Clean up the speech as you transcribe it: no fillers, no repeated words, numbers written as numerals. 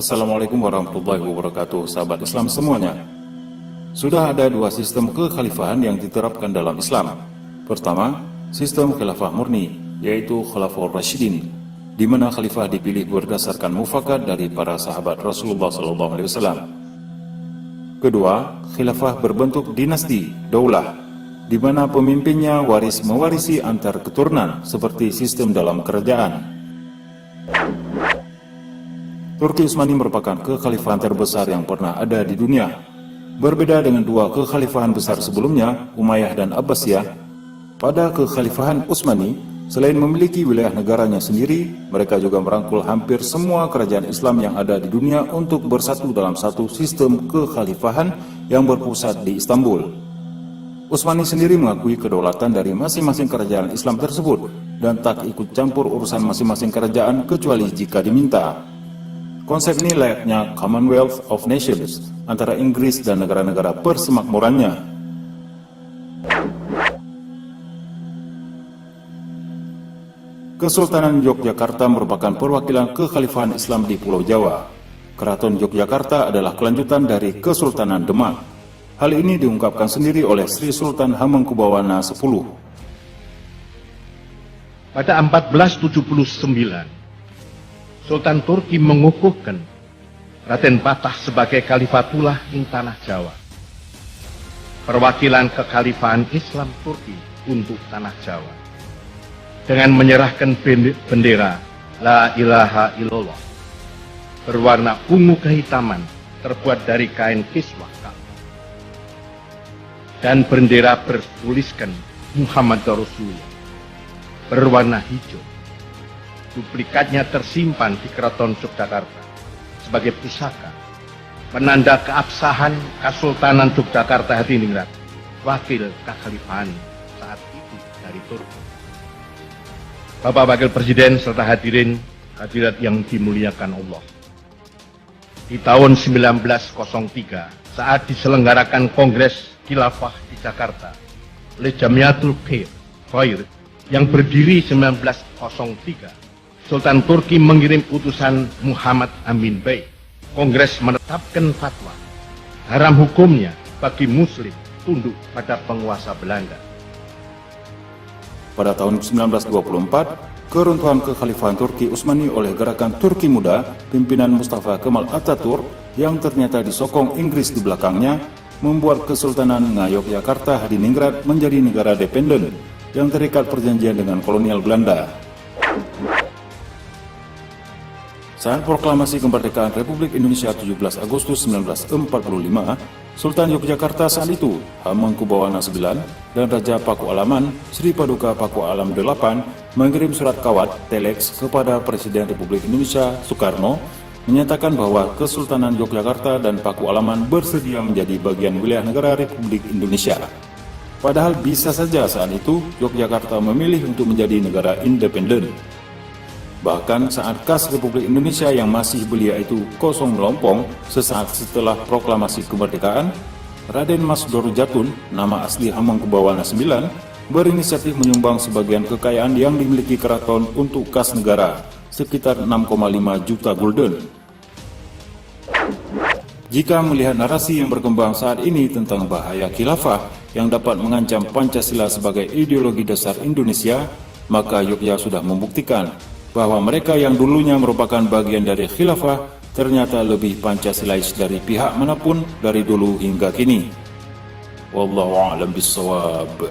Assalamualaikum warahmatullahi wabarakatuh, sahabat Islam semuanya. Sudah ada dua sistem kekhalifahan yang diterapkan dalam Islam. Pertama, sistem khilafah murni, yaitu Khulafaur Rasyidin, di mana khalifah dipilih berdasarkan mufakat dari para sahabat Rasulullah SAW. Kedua, khilafah berbentuk dinasti, daulah, di mana pemimpinnya mewarisi antar keturunan seperti sistem dalam kerajaan. Turki Utsmani merupakan kekhalifahan terbesar yang pernah ada di dunia. Berbeda dengan dua kekhalifahan besar sebelumnya, Umayyah dan Abbasiyah, pada kekhalifahan Utsmani, selain memiliki wilayah negaranya sendiri, mereka juga merangkul hampir semua kerajaan Islam yang ada di dunia untuk bersatu dalam satu sistem kekhalifahan yang berpusat di Istanbul. Utsmani sendiri mengakui kedaulatan dari masing-masing kerajaan Islam tersebut dan tak ikut campur urusan masing-masing kerajaan kecuali jika diminta. Konsep ini layaknya Commonwealth of Nations antara Inggris dan negara-negara persemakmurannya. Kesultanan Yogyakarta merupakan perwakilan kekhalifahan Islam di Pulau Jawa. Keraton Yogyakarta adalah kelanjutan dari Kesultanan Demak. Hal ini diungkapkan sendiri oleh Sri Sultan Hamengkubuwana X. Pada 1479, Sultan Turki mengukuhkan Raden Patah sebagai Khalifatullah ing Tanah Jawa, perwakilan kekhalifahan Islam Turki untuk Tanah Jawa, dengan menyerahkan bendera La ilaha illallah berwarna ungu kehitaman terbuat dari kain kiswah dan bendera bertuliskan Muhammad Rasulullah berwarna hijau. Duplikatnya tersimpan di Keraton Yogyakarta sebagai pusaka, penanda keabsahan Kesultanan Yogyakarta Hadiningrat, wakil kekhalifahan saat itu dari Turki. Bapak Wakil Presiden serta hadirin hadirat yang dimuliakan Allah. Di tahun 1903, saat diselenggarakan Kongres Khilafah di Jakarta oleh Jamiatul Khair yang berdiri 1903, Sultan Turki mengirim utusan Muhammad Amin Bey. Kongres menetapkan fatwa haram hukumnya bagi muslim tunduk pada penguasa Belanda. Pada tahun 1924, keruntuhan kekhalifahan Turki Utsmani oleh gerakan Turki Muda pimpinan Mustafa Kemal Atatürk yang ternyata disokong Inggris di belakangnya membuat Kesultanan Ngayogyakarta Hadiningrat menjadi negara dependen yang terikat perjanjian dengan kolonial Belanda. Saat proklamasi kemerdekaan Republik Indonesia 17 Agustus 1945, Sultan Yogyakarta saat itu, Hamengkubuwana IX, dan Raja Paku Alaman, Sri Paduka Paku Alam VIII, mengirim surat kawat telex kepada Presiden Republik Indonesia Soekarno, menyatakan bahwa Kesultanan Yogyakarta dan Paku Alaman bersedia menjadi bagian wilayah negara Republik Indonesia. Padahal bisa saja saat itu Yogyakarta memilih untuk menjadi negara independen. Bahkan saat kas Republik Indonesia yang masih belia itu kosong melompong sesaat setelah proklamasi kemerdekaan, Raden Mas Dorojatun, nama asli Hamengkubuwana IX, berinisiatif menyumbang sebagian kekayaan yang dimiliki keraton untuk kas negara, sekitar 6,5 juta gulden. Jika melihat narasi yang berkembang saat ini tentang bahaya khilafah yang dapat mengancam Pancasila sebagai ideologi dasar Indonesia, maka Yogyakarta sudah membuktikan bahwa mereka yang dulunya merupakan bagian dari khilafah ternyata lebih Pancasilais dari pihak manapun dari dulu hingga kini. Wallahu a'lam bishawab.